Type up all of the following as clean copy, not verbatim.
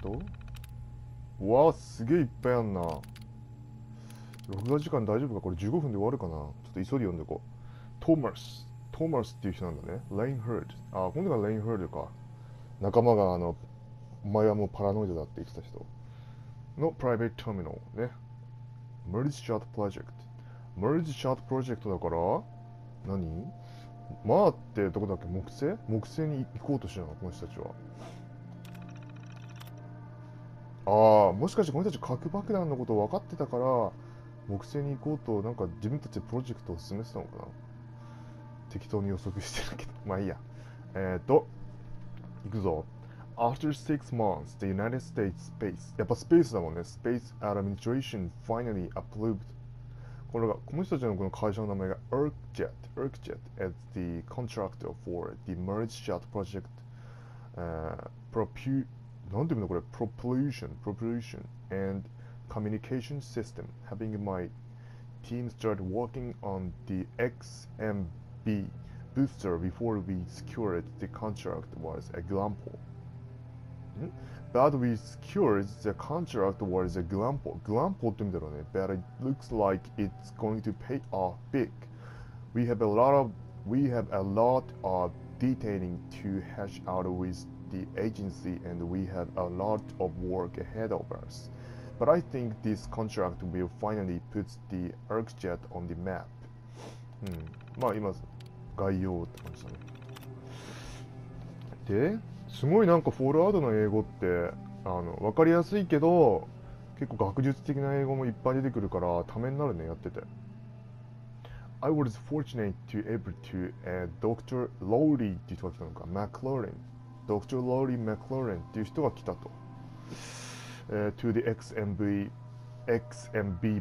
と、うわすげえいっぱいあんな。録画時間大丈夫か？これ15分で終わるかな。ちょっと急いで読んでこう。トーマスっていう人なんだね。レイン・ハード。あ、今度がレイン・ハードか。仲間がお前はもうパラノイドだって言ってた人のプライベートターミナルね。Merge Shot Project。Merge Shot Project だから、何マーってどこだっけ？木星に行こうとしてるのこの人たちは。ああ、もしかしてこの人たち核爆弾のことを分かってたから、木星に行こうとなんか自分たちでプロジェクトを進めてたのかな。適当に予測してるけど。まあいいや。行くぞ。After 6 months, the United States Space やっぱスペースだもんね。Space Administration finally approved この人たちのこの会社の名前が ERCJET as the contractor for the Merge Shot Project、なんていうのこれ propulsion and communication system having my team start working on the XMB booster before we secured the contract was example. But we secured the contract was example. Example って意味だろうね。But it looks like it's going to pay off big. We have a lot of detailing to hash out with the agency, and we have a lot of work ahead of us. But I think this contract will finally put the ERCJET on the map. まあ今概要って感じだね。ですごいなんかフォールアウトの英語って分かりやすいけど結構学術的な英語もいっぱい出てくるからためになるねやってて。I was fortunate to able to Dr. Lowry っていう人が来たのか McLaurin Dr. Lowry McLaurin っていう人が来たと、to the XMB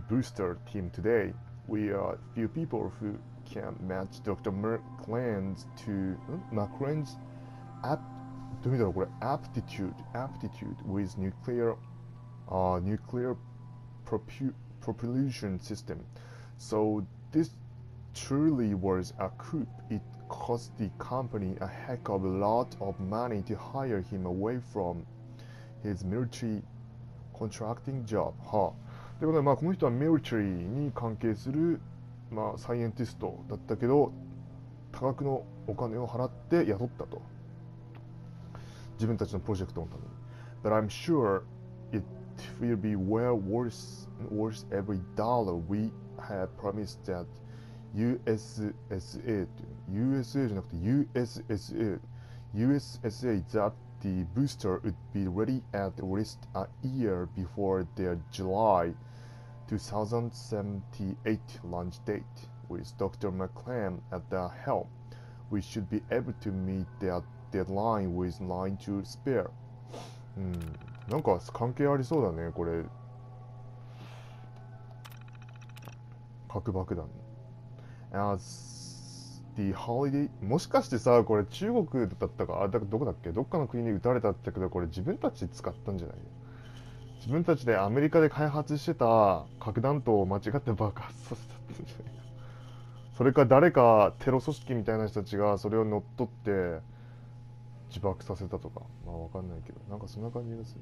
booster team today. We are few people who can match Dr. McLaurin's app どういう意味だろうこれ aptitude with nuclear propulsion system. So this truly was a coup. It cost the company a heck of a lot of money to hire him away from his military contracting job. はあ。ということで、まあ、この人はミリタリーに関係する、まあ、サイエンティストだったけど、多額のお金を払って雇ったと。自分たちのプロジェクトのために。But I'm sure it will be well worth every dollar we have promised that USA っていう USA じゃなくて USSA that the booster would be ready at least a year before their July 2078 launch date. With Dr. McClam at the helm, we should be able to meet that deadline with line to spare. なんか関係ありそうだねこれ。核爆弾。As the holiday もしかしてさこれ中国だったかどこだっけどっかの国に撃たれたってけどこれ自分たちで使ったんじゃない？自分たちでアメリカで開発してた核弾頭を間違って爆発させたってんじゃないか。それか誰かテロ組織みたいな人たちがそれを乗っ取って自爆させたとか、まあわかんないけど、なんかそんな感じです。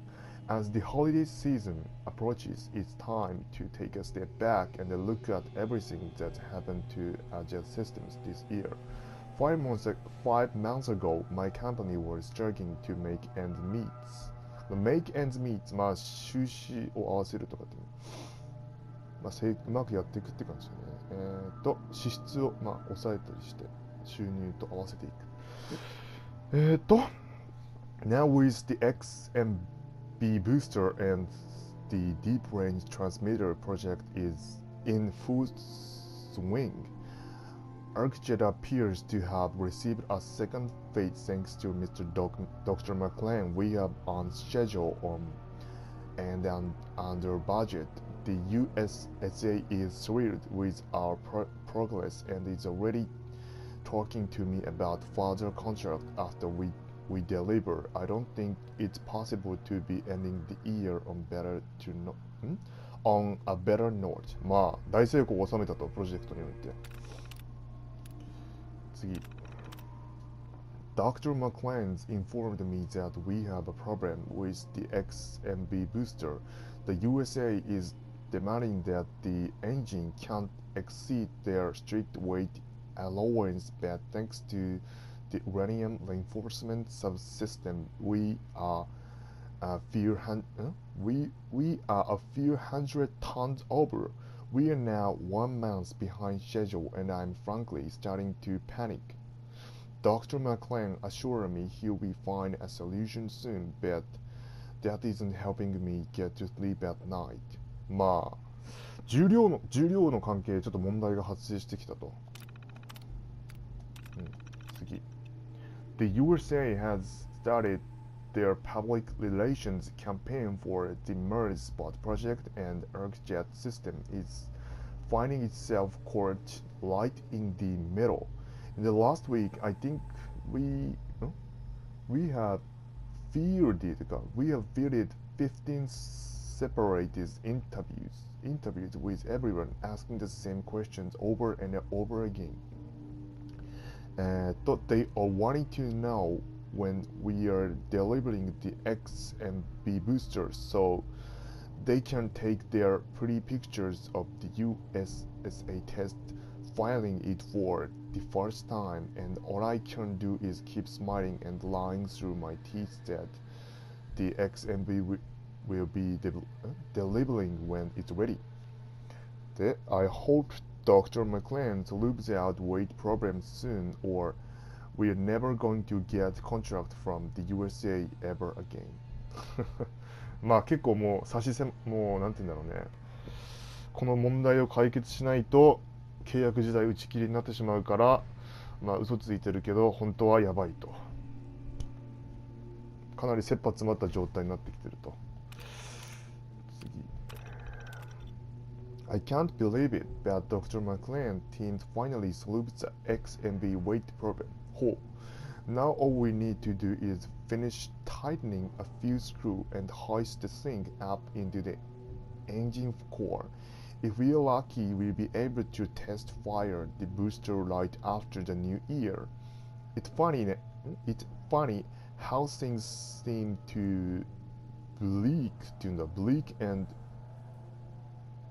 As the holiday season approaches, it's time to take a step back and look at everything that happened to Jet Systems this year. 5 months ago, my company was struggling to make ends meet. Make ends meet, まあ収支を合わせるとかっていう。まあ、うまくやっていくって感じだね。支出を、まあ、抑えたりして収入と合わせていく。Now with the XMB booster and the deep range transmitter project is in full swing, ERCJET appears to have received a second phase thanks to Dr. McLean. We are on schedule and under budget. The USSA is thrilled with our progress and is already talking to me about further contract after we deliver. I don't think it's possible to be ending the year on a better note. まあ大成功を収めたとプロジェクトにおいて。次。Dr. McLean informed me that we have a problem with the XMB booster. The USA is demanding that the engine can't exceed their strict weight allowance, but thanks to the uranium reinforcement subsystem, we are a few hundred tons over. We are now 1 month behind schedule, and I'm frankly starting to panic. Dr. McLean assured me he'll be find a solution soon, but that isn't helping me get to sleep at night. まあ、重量の関係でちょっと問題が発生してきたと。次。The USA has started their public relations campaign for the Merge Spot project, and EarthJet system is finding itself caught right in the middle. In the last week, I think we have fielded 15 separate interviews with everyone asking the same questions over and over again. They are wanting to know when we are delivering the X and B boosters so they can take their pretty pictures of the USSA test filing it for the first time, and all I can do is keep smiling and lying through my teeth that the XMB will be delivering when it's ready. I hope Dr. McLean loops out weight problems soon, or we're never going to get contract from the USA ever again. まあ結構もうもうなんて言うんだろうね。この問題を解決しないと契約自体打ち切りになってしまうから、まあ嘘ついてるけど本当はやばいと。かなり切羽詰まった状態になってきてると。次。I can't believe it, but Dr. McLean team finally solved the XMB weight problem. Now all we need to do is finish tightening a few screws and hoist the thing up into the engine core. If we are lucky, we'll be able to test fire the booster right after the new year. It's funny how things seem to bleak and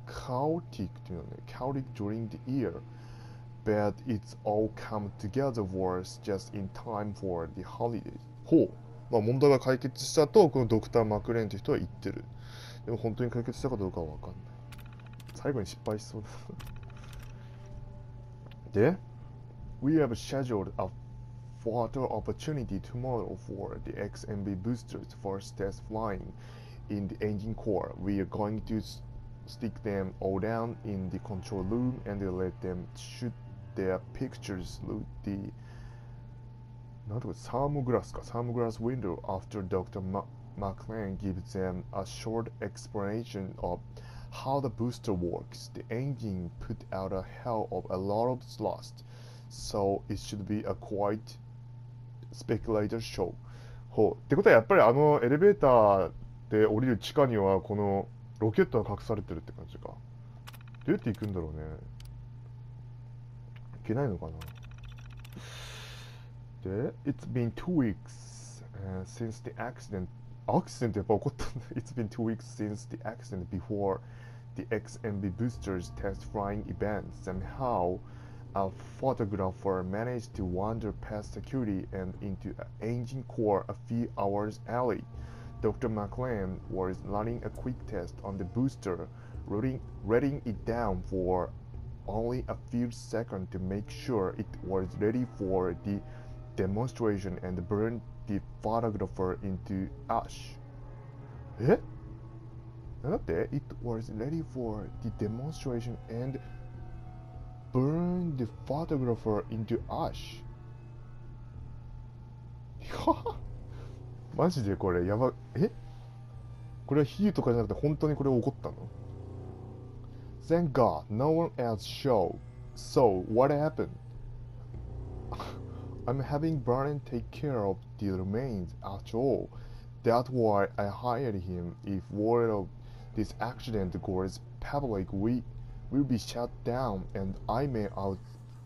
chaotic during the year, but it's all come together worse just in time for the holidays. まあ問題が解決したとこのドクター・マクレーンという人は言ってる。でも本当に解決したかどうかは分かんない。最後に失敗しそうだ。で、We have scheduled a photo opportunity tomorrow for the XMB boosters first test flying in the engine core. We are going to stick them all down in the control room and let them shoot their pictures through the thermoglass window after Dr. McLean gives them a short explanation of how the booster works. The engine put out a hell of a lot of thrust, so it should be a quite spectacular show. ってことはやっぱりあのエレベーターで降りる地下にはこのロケットが隠されてるって感じか。どうやって行くんだろうね。行けないのかな。で、It's been 2 weeks since the accident. アクシデントやっぱ起こったんだ。It's been 2 weeks since the accident before the XMB boosters test flying event. Somehow, a photographer managed to wander past security and into an engine core a few hours early. Dr. McLean was running a quick test on the booster, letting it down for only a few seconds to make sure it was ready for the demonstration and burned the photographer into ash. え？なんだって？ It was ready for the demonstration and burned the photographer into ash. マジでこれやば、これは比喩とかじゃなくて本当にこれ起こったの？ Thank God, no one else showed. So, what happened? I'm having Brian take care of the remains after all. That's why I hired him. If word of this accident goes public, we will be shut down, and I may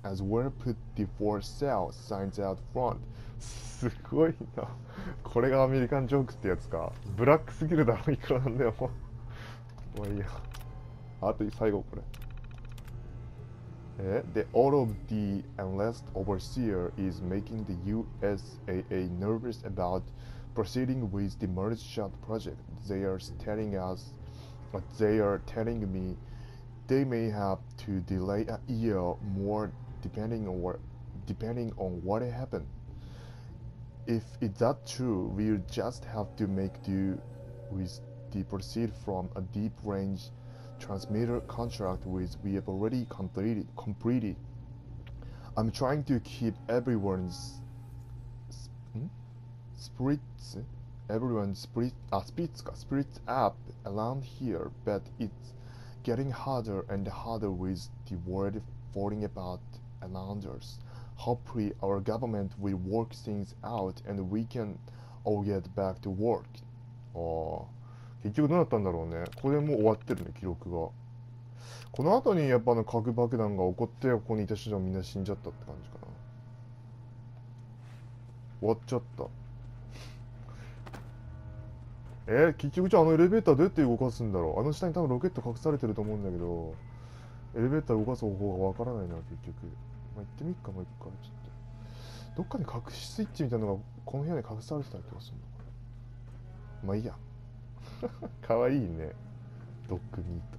as well put the for sale signs out front. すごいな。これがアメリカンジョークってやつか。ブラックすぎるだろ、いくらなんだよ。まあいいや。あと最後これ。The all of the unrest overseer is making the USAA nervous about proceeding with the merge shot project. They are telling me they may have to delay a year more depending on what happened. If it's not true, we'll just have to make do with the proceed from a deep range transmitter contract which we have already completed. I'm trying to keep everyone's spirits up around here, but it's getting harder and harder with the world falling apart around us. Hopefully our government will work things out and we can all get back to work. 結局どうなったんだろうね。これもう終わってるね、記録が。この後にやっぱ核爆弾が起こって、ここにいた人はみんな死んじゃったって感じかな。終わっちゃった。結局じゃあエレベーターどうやって動かすんだろう。あの下に多分ロケット隠されてると思うんだけど、エレベーター動かす方法がわからないな、結局。まあ、行ってみっか、もう一回。ちょっと。どっかに隠しスイッチみたいなのがこの部屋に隠されてたりとかするのかな。まあいいや。かわいいね。ドッグミート。